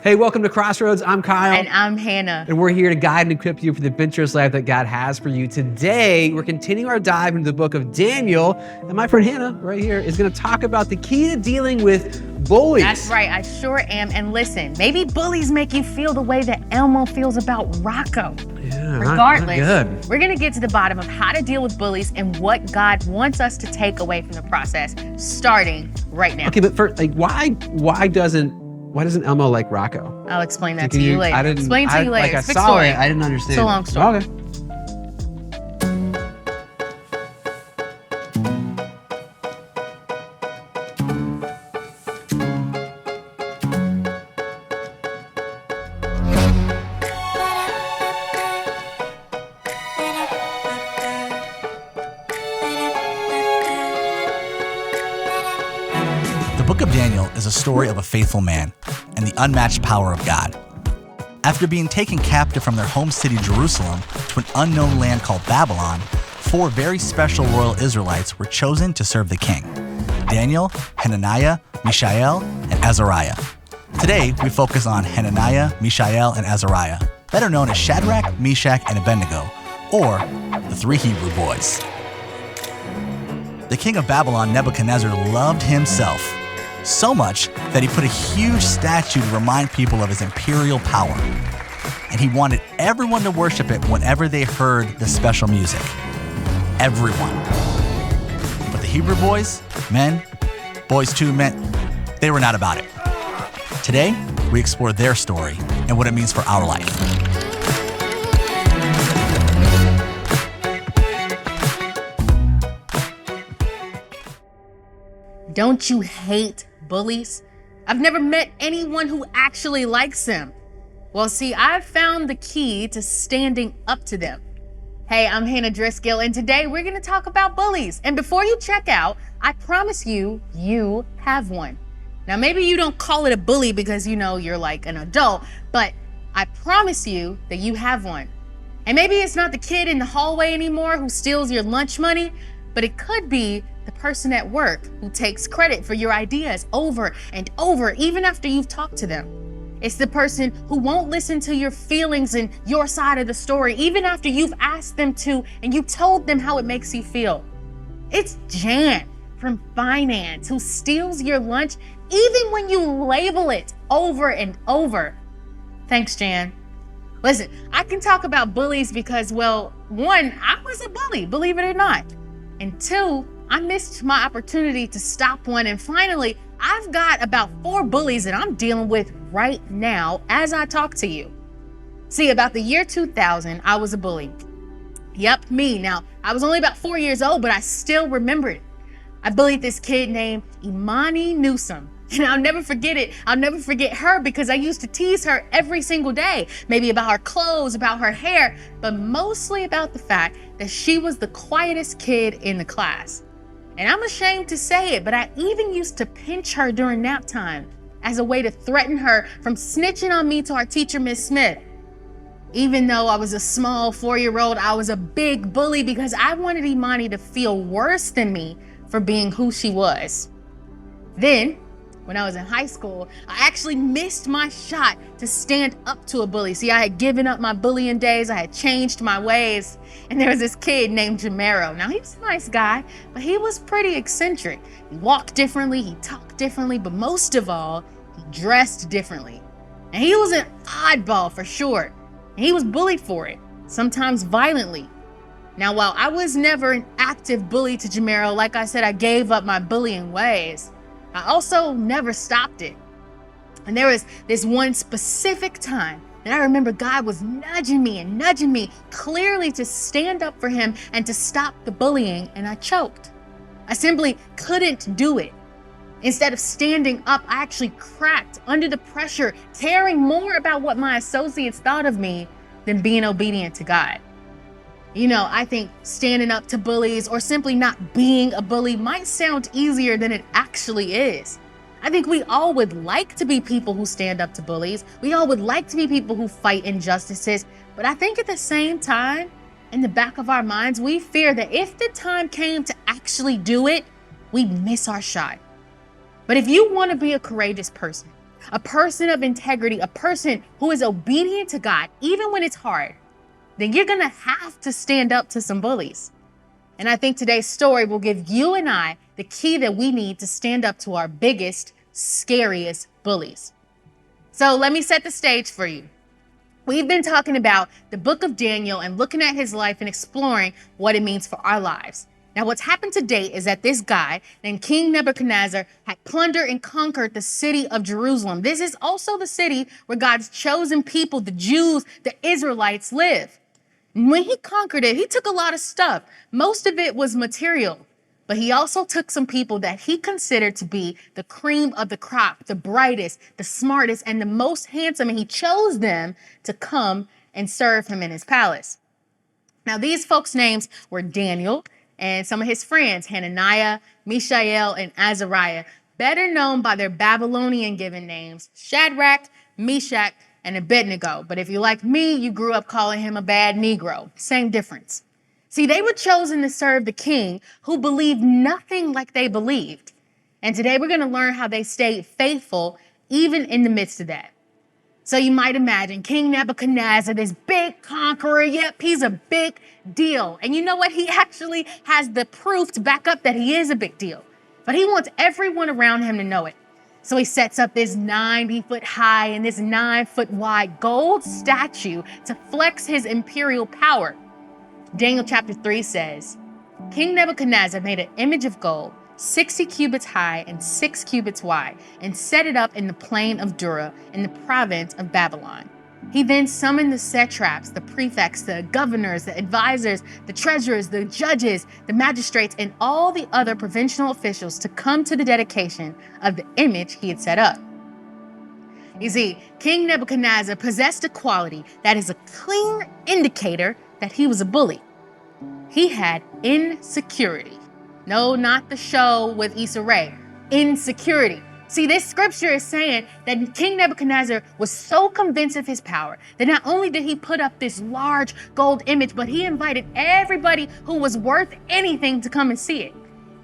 Hey, welcome to Crossroads. I'm Kyle. And I'm Hannah. And we're here to guide and equip you for the adventurous life that God has for you. Today, we're continuing our dive into the book of Daniel. And my friend Hannah, right here, is going to talk about the key to dealing with bullies. That's right, I sure am. And listen, maybe bullies make you feel the way that Elmo feels about Rocco. Yeah, Regardless, not good. We're going to get to the bottom of how to deal with bullies and what God wants us to take away from the process, starting right now. Okay, but first, why doesn't Elmo like Rocco? I'll explain that to you later. I didn't Explain to you later. I saw it. I didn't understand. It's a long story. Okay. The book of Daniel is a story of a faithful man and the unmatched power of God. After being taken captive from their home city Jerusalem to an unknown land called Babylon, 4 very special royal Israelites were chosen to serve the king: Daniel, Hananiah, Mishael, and Azariah. Today, we focus on Hananiah, Mishael, and Azariah, better known as Shadrach, Meshach, and Abednego, or the 3 Hebrew boys. The king of Babylon, Nebuchadnezzar, loved himself so much that he put a huge statue to remind people of his imperial power. And he wanted everyone to worship it whenever they heard the special music. Everyone. But the Hebrew boys, boys too, they were not about it. Today, we explore their story and what it means for our life. Don't you hate bullies? I've never met anyone who actually likes them. Well, see, I've found the key to standing up to them. Hey, I'm Hannah Driscoll, and today we're going to talk about bullies. And before you check out, I promise you have one. Now, maybe you don't call it a bully because you're like an adult, but I promise you that you have one. And maybe it's not the kid in the hallway anymore who steals your lunch money, but it could be the person at work who takes credit for your ideas over and over, even after you've talked to them. It's the person who won't listen to your feelings and your side of the story, even after you've asked them to and you told them how it makes you feel. It's Jan from finance who steals your lunch even when you label it over and over. Thanks, Jan. Listen, I can talk about bullies because, well, 1, I was a bully, believe it or not. And 2, I missed my opportunity to stop one. And finally, I've got about 4 bullies that I'm dealing with right now as I talk to you. See, about the year 2000, I was a bully. Yep, me. Now, I was only about 4 years old, but I still remember it. I bullied this kid named Imani Newsom. And I'll never forget it. I'll never forget her because I used to tease her every single day, maybe about her clothes, about her hair, but mostly about the fact that she was the quietest kid in the class. And I'm ashamed to say it, but I even used to pinch her during nap time as a way to threaten her from snitching on me to our teacher, Miss Smith. Even though I was a small 4-year-old, I was a big bully because I wanted Imani to feel worse than me for being who she was. Then, when I was in high school, I actually missed my shot to stand up to a bully. See, I had given up my bullying days. I had changed my ways. And there was this kid named Jamero. Now, he was a nice guy, but he was pretty eccentric. He walked differently, he talked differently, but most of all, he dressed differently. And he was an oddball for sure. And he was bullied for it, sometimes violently. Now, while I was never an active bully to Jamero, like I said, I gave up my bullying ways. I also never stopped it. And there was this one specific time that I remember God was nudging me clearly to stand up for him and to stop the bullying, and I choked. I simply couldn't do it. Instead of standing up, I actually cracked under the pressure, caring more about what my associates thought of me than being obedient to God. I think standing up to bullies or simply not being a bully might sound easier than it actually is. I think we all would like to be people who stand up to bullies. We all would like to be people who fight injustices. But I think at the same time, in the back of our minds, we fear that if the time came to actually do it, we'd miss our shot. But if you want to be a courageous person, a person of integrity, a person who is obedient to God, even when it's hard, then you're going to have to stand up to some bullies. And I think today's story will give you and I the key that we need to stand up to our biggest, scariest bullies. So let me set the stage for you. We've been talking about the book of Daniel and looking at his life and exploring what it means for our lives. Now, what's happened to date is that this guy named King Nebuchadnezzar had plundered and conquered the city of Jerusalem. This is also the city where God's chosen people, the Jews, the Israelites, live. And when he conquered it, he took a lot of stuff. Most of it was material, but he also took some people that he considered to be the cream of the crop, the brightest, the smartest, and the most handsome, and he chose them to come and serve him in his palace. Now, these folks' names were Daniel and some of his friends, Hananiah, Mishael, and Azariah, better known by their Babylonian given names, Shadrach, Meshach, and Abednego. But if you're like me, you grew up calling him a bad Negro. Same difference. See, they were chosen to serve the king who believed nothing like they believed. And today we're going to learn how they stayed faithful even in the midst of that. So you might imagine King Nebuchadnezzar, this big conqueror. Yep, he's a big deal. And you know what? He actually has the proof to back up that he is a big deal. But he wants everyone around him to know it. So he sets up this 90-foot high and this 9-foot wide gold statue to flex his imperial power. Daniel chapter 3 says, King Nebuchadnezzar made an image of gold, 60 cubits high and 6 cubits wide, and set it up in the plain of Dura in the province of Babylon. He then summoned the satraps, the prefects, the governors, the advisors, the treasurers, the judges, the magistrates, and all the other provincial officials to come to the dedication of the image he had set up. You see, King Nebuchadnezzar possessed a quality that is a clear indicator that he was a bully. He had insecurity. No, not the show with Issa Rae. Insecurity. See, this scripture is saying that King Nebuchadnezzar was so convinced of his power that not only did he put up this large gold image, but he invited everybody who was worth anything to come and see it.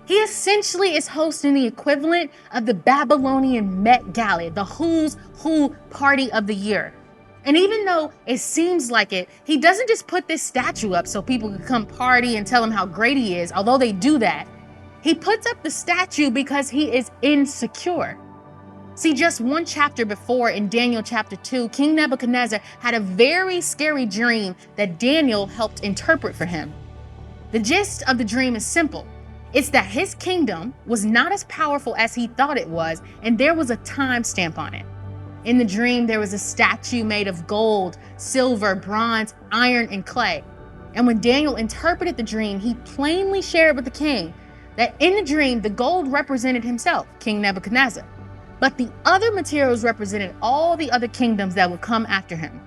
He essentially is hosting the equivalent of the Babylonian Met Gala, the who's who party of the year. And even though it seems like it, he doesn't just put this statue up so people can come party and tell him how great he is, although they do that. He puts up the statue because he is insecure. See, just one chapter before in Daniel chapter 2, King Nebuchadnezzar had a very scary dream that Daniel helped interpret for him. The gist of the dream is simple. It's that his kingdom was not as powerful as he thought it was, and there was a time stamp on it. In the dream, there was a statue made of gold, silver, bronze, iron, and clay. And when Daniel interpreted the dream, he plainly shared with the king that in the dream, the gold represented himself, King Nebuchadnezzar. But the other materials represented all the other kingdoms that would come after him.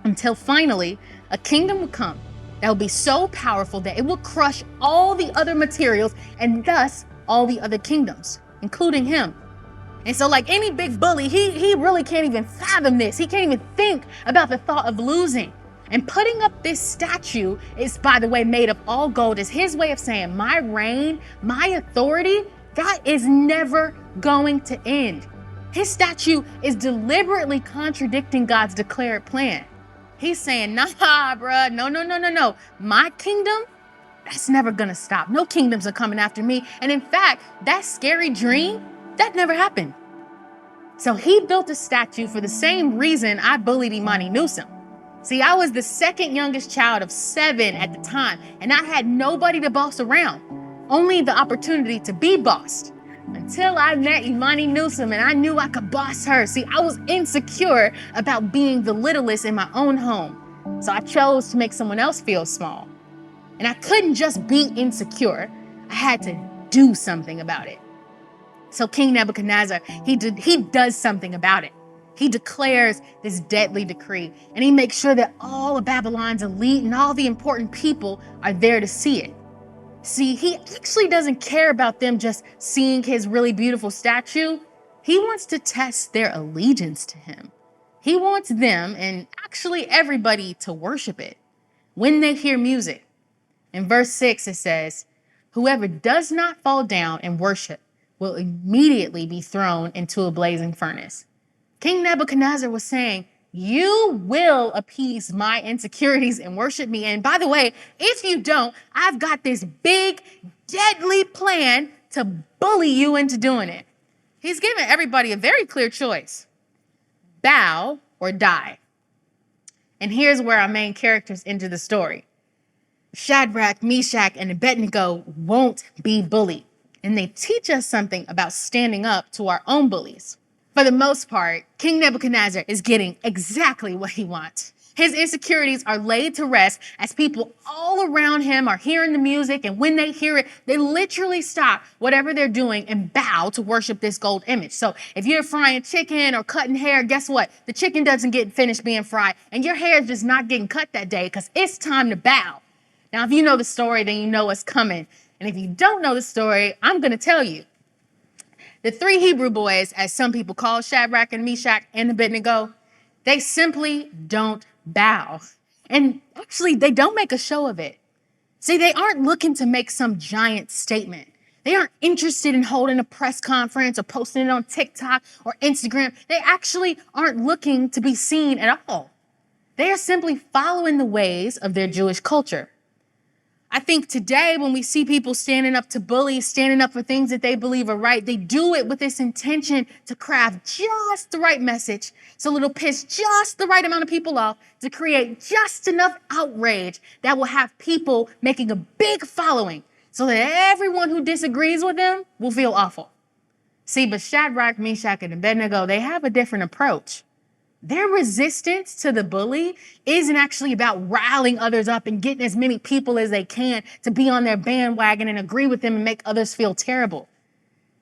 Until finally, a kingdom would come that would be so powerful that it will crush all the other materials and thus all the other kingdoms, including him. And so like any big bully, he really can't even fathom this. He can't even think about the thought of losing. And putting up this statue is, by the way, made of all gold, is his way of saying my reign, my authority, that is never going to end. His statue is deliberately contradicting God's declared plan. He's saying, nah, bruh, no. My kingdom, that's never gonna stop. No kingdoms are coming after me. And in fact, that scary dream, that never happened. So he built a statue for the same reason I bullied Imani Newsom. See, I was the second youngest child of 7 at the time, and I had nobody to boss around, only the opportunity to be bossed. Until I met Imani Newsom and I knew I could boss her. See, I was insecure about being the littlest in my own home. So I chose to make someone else feel small. And I couldn't just be insecure. I had to do something about it. So King Nebuchadnezzar, he does something about it. He declares this deadly decree, and he makes sure that all of Babylon's elite and all the important people are there to see it. See, he actually doesn't care about them just seeing his really beautiful statue. He wants to test their allegiance to him. He wants them, and actually everybody, to worship it when they hear music. In verse 6, it says, "Whoever does not fall down and worship will immediately be thrown into a blazing furnace." King Nebuchadnezzar was saying, you will appease my insecurities and worship me. And by the way, if you don't, I've got this big, deadly plan to bully you into doing it. He's giving everybody a very clear choice: bow or die. And here's where our main characters enter the story. Shadrach, Meshach, and Abednego won't be bullied. And they teach us something about standing up to our own bullies. For the most part, King Nebuchadnezzar is getting exactly what he wants. His insecurities are laid to rest as people all around him are hearing the music, and when they hear it, they literally stop whatever they're doing and bow to worship this gold image. So if you're frying chicken or cutting hair, guess what? The chicken doesn't get finished being fried, and your hair is just not getting cut that day because it's time to bow. Now, if you know the story, then you know what's coming. And if you don't know the story, I'm going to tell you. The three Hebrew boys, as some people call Shadrach and Meshach and Abednego, they simply don't bow. And actually, they don't make a show of it. See, they aren't looking to make some giant statement. They aren't interested in holding a press conference or posting it on TikTok or Instagram. They actually aren't looking to be seen at all. They are simply following the ways of their Jewish culture. I think today when we see people standing up to bullies, standing up for things that they believe are right, they do it with this intention to craft just the right message so it'll piss just the right amount of people off, to create just enough outrage that will have people making a big following so that everyone who disagrees with them will feel awful. See, but Shadrach, Meshach, and Abednego, they have a different approach. Their resistance to the bully isn't actually about riling others up and getting as many people as they can to be on their bandwagon and agree with them and make others feel terrible.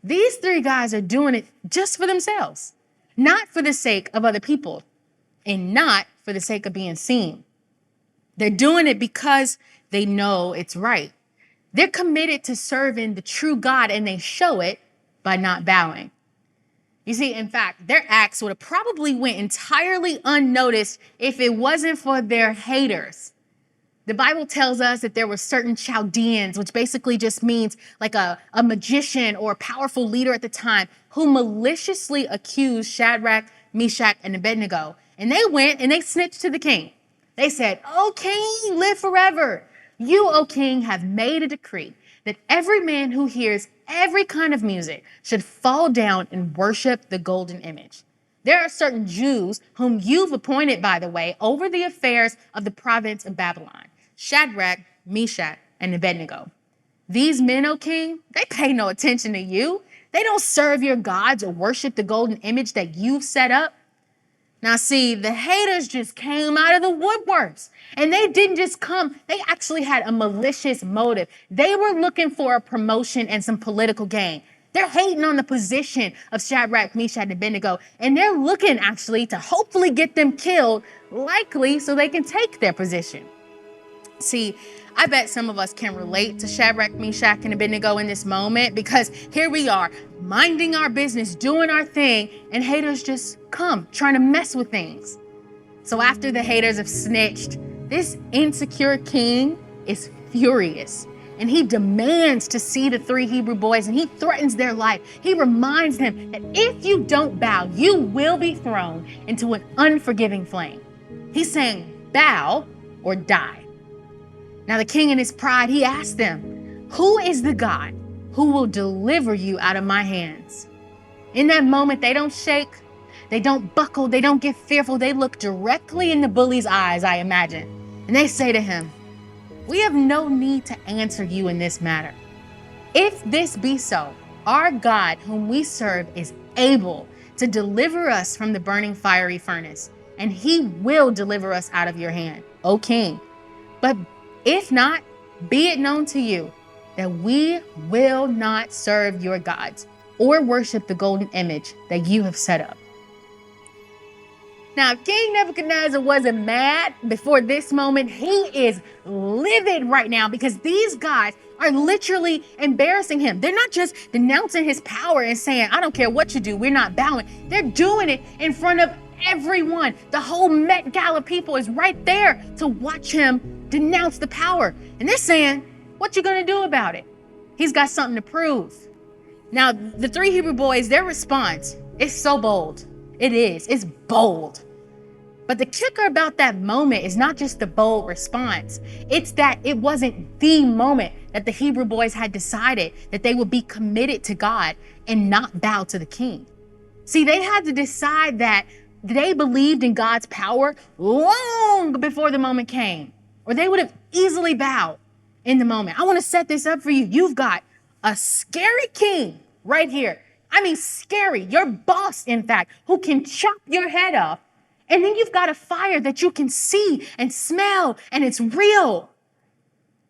These three guys are doing it just for themselves, not for the sake of other people, and not for the sake of being seen. They're doing it because they know it's right. They're committed to serving the true God, and they show it by not bowing. You see, in fact, their acts would have probably went entirely unnoticed if it wasn't for their haters. The Bible tells us that there were certain Chaldeans, which basically just means like a magician or a powerful leader at the time, who maliciously accused Shadrach, Meshach, and Abednego. And they went and they snitched to the king. They said, "O king, live forever. You, O king, have made a decree that every man who hears every kind of music should fall down and worship the golden image." There are certain Jews whom you've appointed, by the way, over the affairs of the province of Babylon: Shadrach, Meshach, and Abednego. These men, O king, they pay no attention to you. They don't serve your gods or worship the golden image that you've set up. Now, see, the haters just came out of the woodworks, and they didn't just come. They actually had a malicious motive. They were looking for a promotion and some political gain. They're hating on the position of Shadrach, Meshach, and Abednego, and they're looking actually to hopefully get them killed, likely so they can take their position. See, I bet some of us can relate to Shadrach, Meshach, and Abednego in this moment, because here we are, minding our business, doing our thing, and haters just come, trying to mess with things. So after the haters have snitched, this insecure king is furious, and he demands to see the three Hebrew boys, and he threatens their life. He reminds them that if you don't bow, you will be thrown into an unforgiving flame. He's saying, bow or die. Now, the king in his pride, he asked them, "Who is the God who will deliver you out of my hands?" In that moment, they don't shake, they don't buckle, they don't get fearful. They look directly in the bully's eyes, I imagine. And they say to him, "We have no need to answer you in this matter. If this be so, our God whom we serve is able to deliver us from the burning fiery furnace, and he will deliver us out of your hand, O king. But if not, be it known to you that we will not serve your gods or worship the golden image that you have set up." Now, if King Nebuchadnezzar wasn't mad before this moment, he is livid right now, because these guys are literally embarrassing him. They're not just denouncing his power and saying, "I don't care what you do, we're not bowing." They're doing it in front of everyone. The whole Met Gala people is right there to watch him denounce the power. And they're saying, "What you gonna do about it?" He's got something to prove. Now, the three Hebrew boys, their response is so bold. It is. It's bold. But the kicker about that moment is not just the bold response. It's that it wasn't the moment that the Hebrew boys had decided that they would be committed to God and not bow to the king. See, they had to decide that they believed in God's power long before the moment came, or they would have easily bowed in the moment. I want to set this up for you. You've got a scary king right here. I mean, scary, your boss, in fact, who can chop your head off. And then you've got a fire that you can see and smell, and it's real.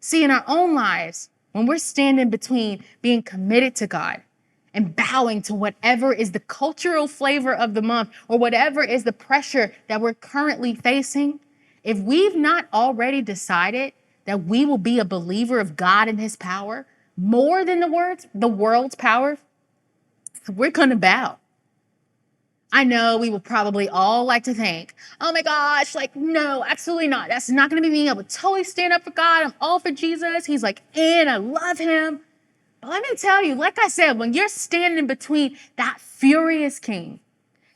See, in our own lives, when we're standing between being committed to God and bowing to whatever is the cultural flavor of the month or whatever is the pressure that we're currently facing, if we've not already decided that we will be a believer of God and his power more than the world's power, we're going to bow. I know we will probably all like to think, oh my gosh, like, no, absolutely not. That's not going to be me. I would totally stand up for God. I'm all for Jesus. He's like, and I love him. But let me tell you, like I said, when you're standing between that furious king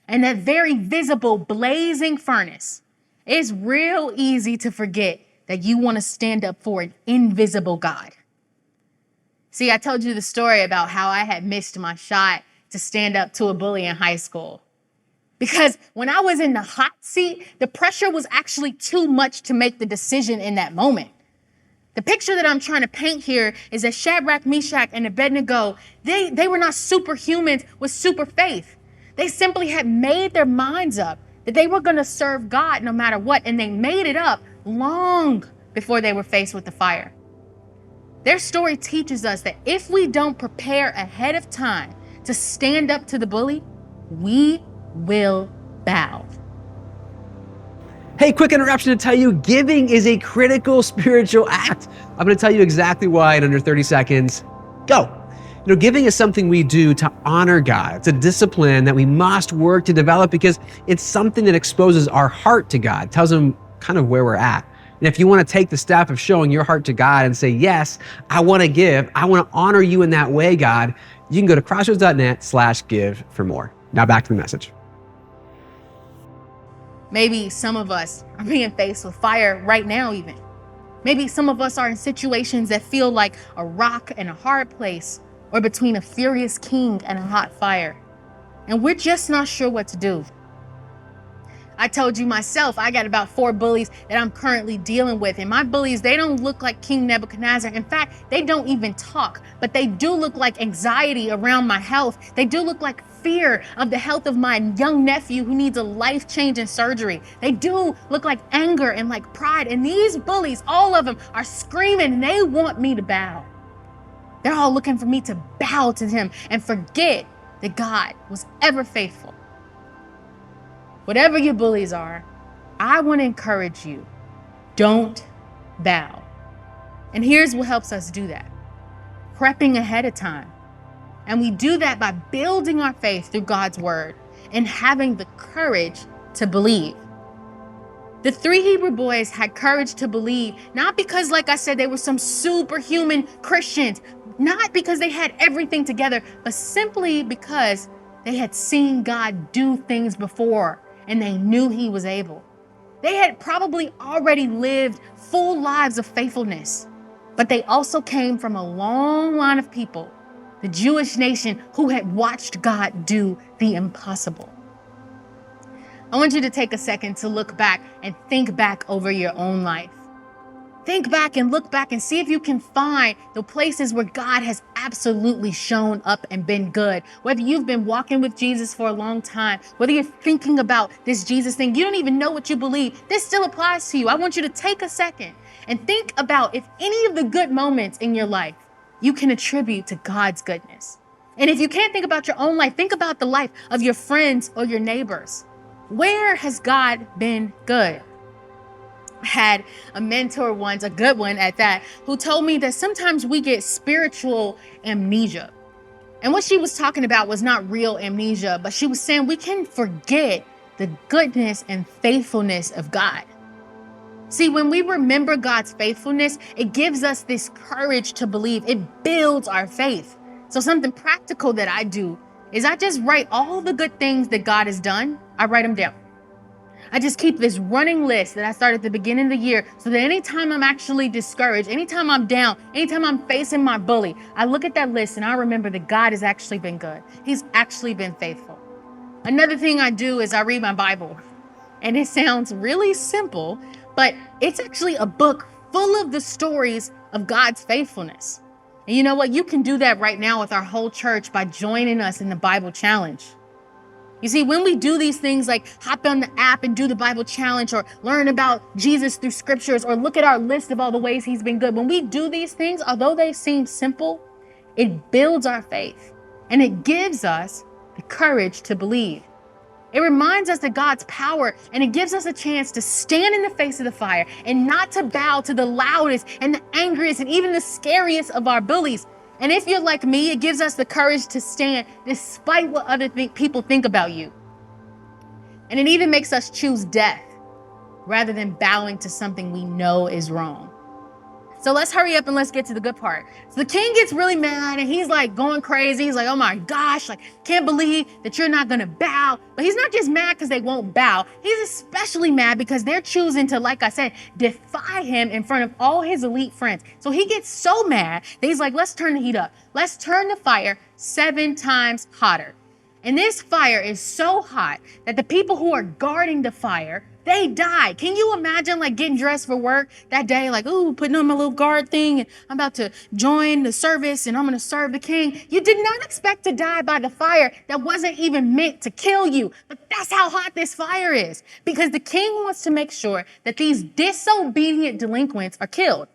and that very visible blazing furnace, it's real easy to forget that you want to stand up for an invisible God. See, I told you the story about how I had missed my shot to stand up to a bully in high school. Because when I was in the hot seat, the pressure was actually too much to make the decision in that moment. The picture that I'm trying to paint here is that Shadrach, Meshach, and Abednego, they were not superhumans with super faith. They simply had made their minds up that they were going to serve God no matter what, and they made it up long before they were faced with the fire. Their story teaches us that if we don't prepare ahead of time to stand up to the bully, we will bow. Hey, quick interruption to tell you, giving is a critical spiritual act. I'm going to tell you exactly why in under 30 seconds. Go. You know, giving is something we do to honor God. It's a discipline that we must work to develop because it's something that exposes our heart to God, tells him kind of where we're at. And if you want to take the step of showing your heart to God and say, yes, I want to give, I want to honor you in that way, God, you can go to crossroads.net/give for more. Now back to the message. Maybe some of us are being faced with fire right now even. Maybe some of us are in situations that feel like a rock and a hard place, or between a furious king and a hot fire. And we're just not sure what to do. I told you myself, I got about 4 bullies that I'm currently dealing with. And my bullies, they don't look like King Nebuchadnezzar. In fact, they don't even talk, but they do look like anxiety around my health. They do look like fear of the health of my young nephew who needs a life-changing surgery. They do look like anger and like pride. And these bullies, all of them are screaming and they want me to bow. They're all looking for me to bow to him and forget that God was ever faithful. Whatever your bullies are, I want to encourage you, don't bow. And here's what helps us do that: prepping ahead of time. And we do that by building our faith through God's word and having the courage to believe. The 3 Hebrew boys had courage to believe, not because, like I said, they were some superhuman Christians, not because they had everything together, but simply because they had seen God do things before and they knew he was able. They had probably already lived full lives of faithfulness, but they also came from a long line of people, the Jewish nation, who had watched God do the impossible. I want you to take a second to look back and think back over your own life. Think back and look back and see if you can find the places where God has absolutely shown up and been good. Whether you've been walking with Jesus for a long time, whether you're thinking about this Jesus thing, you don't even know what you believe, this still applies to you. I want you to take a second and think about if any of the good moments in your life you can attribute to God's goodness. And if you can't think about your own life, think about the life of your friends or your neighbors. Where has God been good? I had a mentor once, a good one at that, who told me that sometimes we get spiritual amnesia. And what she was talking about was not real amnesia, but she was saying we can forget the goodness and faithfulness of God. See, when we remember God's faithfulness, it gives us this courage to believe. It builds our faith. So something practical that I do is I just write all the good things that God has done. I write them down. I just keep this running list that I started at the beginning of the year so that anytime I'm actually discouraged, anytime I'm down, anytime I'm facing my bully, I look at that list and I remember that God has actually been good. He's actually been faithful. Another thing I do is I read my Bible. And it sounds really simple, but it's actually a book full of the stories of God's faithfulness. And you know what? You can do that right now with our whole church by joining us in the Bible Challenge. You see, when we do these things like hop on the app and do the Bible Challenge or learn about Jesus through scriptures or look at our list of all the ways he's been good, when we do these things, although they seem simple, it builds our faith and it gives us the courage to believe. It reminds us of God's power, and it gives us a chance to stand in the face of the fire and not to bow to the loudest and the angriest and even the scariest of our bullies. And if you're like me, it gives us the courage to stand despite what other people think about you. And it even makes us choose death rather than bowing to something we know is wrong. So let's hurry up and let's get to the good part. So the king gets really mad and he's like going crazy. He's like, oh my gosh, like can't believe that you're not gonna bow. But he's not just mad because they won't bow. He's especially mad because they're choosing to, like I said, defy him in front of all his elite friends. So he gets so mad that he's like, let's turn the heat up. Let's turn the fire 7 times hotter. And this fire is so hot that the people who are guarding the fire, they die. Can you imagine like getting dressed for work that day, like, ooh, putting on my little guard thing and I'm about to join the service and I'm gonna serve the king. You did not expect to die by the fire that wasn't even meant to kill you. But that's how hot this fire is, because the king wants to make sure that these disobedient delinquents are killed.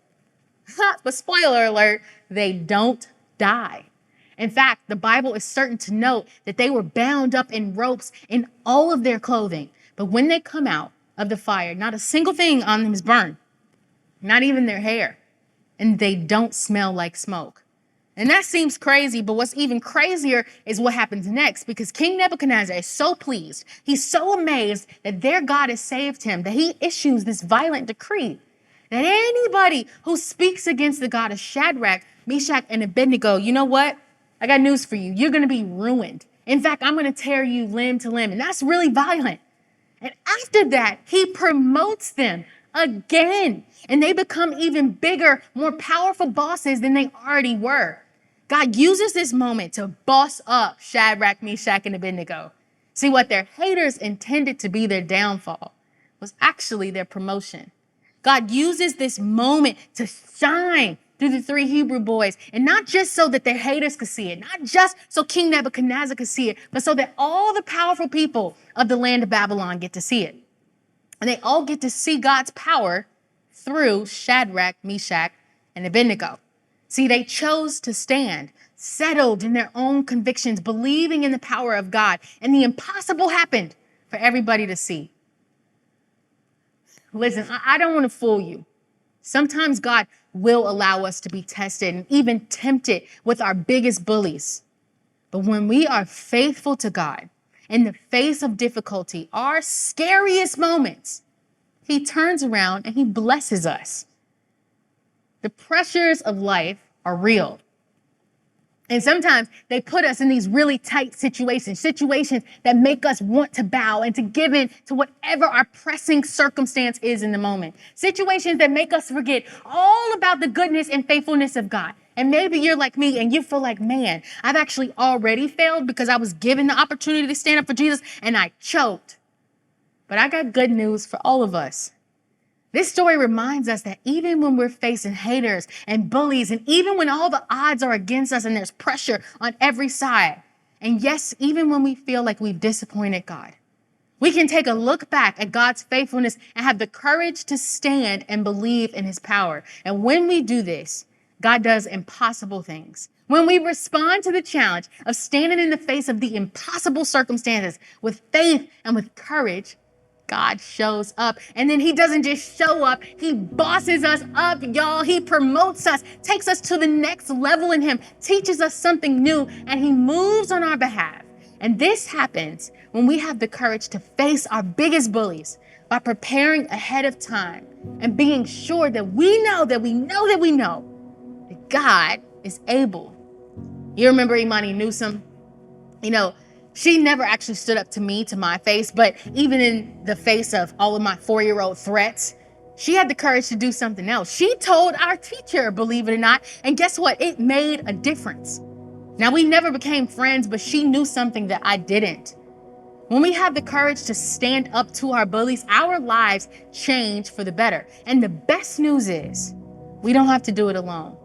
But spoiler alert, they don't die. In fact, the Bible is certain to note that they were bound up in ropes in all of their clothing. But when they come out of the fire, not a single thing on them is burned, not even their hair. And they don't smell like smoke. And that seems crazy, but what's even crazier is what happens next, because King Nebuchadnezzar is so pleased. He's so amazed that their God has saved him that he issues this violent decree that anybody who speaks against the God of Shadrach, Meshach, and Abednego, you know what? I got news for you. You're going to be ruined. In fact, I'm going to tear you limb to limb. And that's really violent. And after that, he promotes them again. And they become even bigger, more powerful bosses than they already were. God uses this moment to boss up Shadrach, Meshach, and Abednego. See, what their haters intended to be their downfall was actually their promotion. God uses this moment to shine through the 3 Hebrew boys, and not just so that their haters could see it, not just so King Nebuchadnezzar could see it, but so that all the powerful people of the land of Babylon get to see it. And they all get to see God's power through Shadrach, Meshach, and Abednego. See, they chose to stand, settled in their own convictions, believing in the power of God, and the impossible happened for everybody to see. Listen, I don't want to fool you. Sometimes God will allow us to be tested and even tempted with our biggest bullies. But when we are faithful to God in the face of difficulty, our scariest moments, he turns around and he blesses us. The pressures of life are real. And sometimes they put us in these really tight situations that make us want to bow and to give in to whatever our pressing circumstance is in the moment. Situations that make us forget all about the goodness and faithfulness of God. And maybe you're like me and you feel like, man, I've actually already failed because I was given the opportunity to stand up for Jesus and I choked. But I got good news for all of us. This story reminds us that even when we're facing haters and bullies, and even when all the odds are against us and there's pressure on every side, and yes, even when we feel like we've disappointed God, we can take a look back at God's faithfulness and have the courage to stand and believe in his power. And when we do this, God does impossible things. When we respond to the challenge of standing in the face of the impossible circumstances with faith and with courage, God shows up. And then he doesn't just show up, he bosses us up, y'all. He promotes us, takes us to the next level in him, teaches us something new, and he moves on our behalf. And this happens when we have the courage to face our biggest bullies by preparing ahead of time and being sure that we know that God is able. You remember Imani Newsom? You know, she never actually stood up to me, to my face, but even in the face of all of my 4-year-old threats, she had the courage to do something else. She told our teacher, believe it or not, and guess what? It made a difference. Now, we never became friends, but she knew something that I didn't. When we have the courage to stand up to our bullies, our lives change for the better. And the best news is, we don't have to do it alone.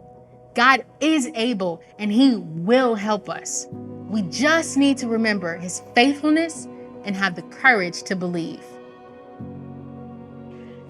God is able, and He will help us. We just need to remember His faithfulness and have the courage to believe.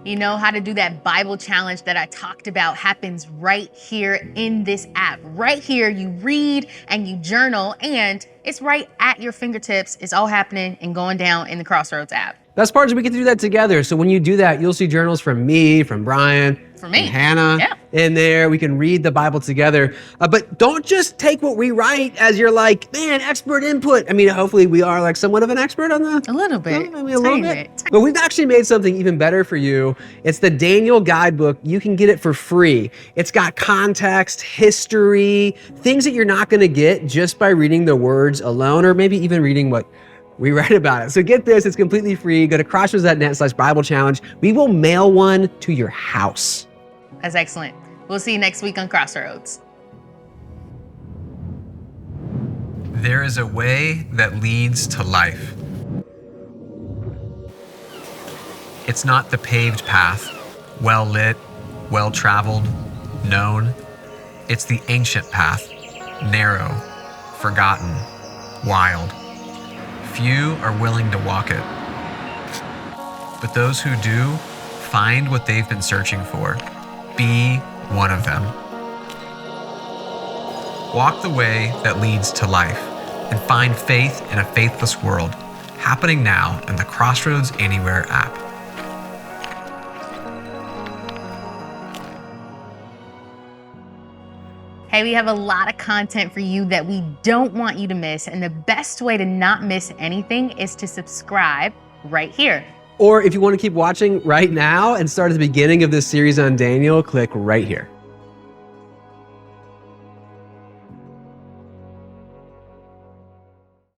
You know, how to do that Bible challenge that I talked about happens right here in this app. Right here, you read and you journal, and it's right at your fingertips. It's all happening and going down in the Crossroads app. Best part is we get to do that together. So when you do that, you'll see journals from me, from Brian, For me. from Hannah Yeah. in there. We can read the Bible together. But don't just take what we write as your man, expert input. I mean, hopefully we are somewhat of an expert on the... A little bit. Maybe a little Tiny bit. But we've actually made something even better for you. It's the Daniel Guidebook. You can get it for free. It's got context, history, things that you're not going to get just by reading the words alone, or maybe even reading what we write about it. So get this, it's completely free. Go to crossroads.net/Bible challenge. We will mail one to your house. That's excellent. We'll see you next week on Crossroads. There is a way that leads to life. It's not the paved path, well lit, well traveled, known. It's the ancient path, narrow, forgotten, wild. Few are willing to walk it. But those who do find what they've been searching for. Be one of them. Walk the way that leads to life and find faith in a faithless world, happening now in the Crossroads Anywhere app. Hey, we have a lot of content for you that we don't want you to miss. And the best way to not miss anything is to subscribe right here. Or if you want to keep watching right now and start at the beginning of this series on Daniel, click right here.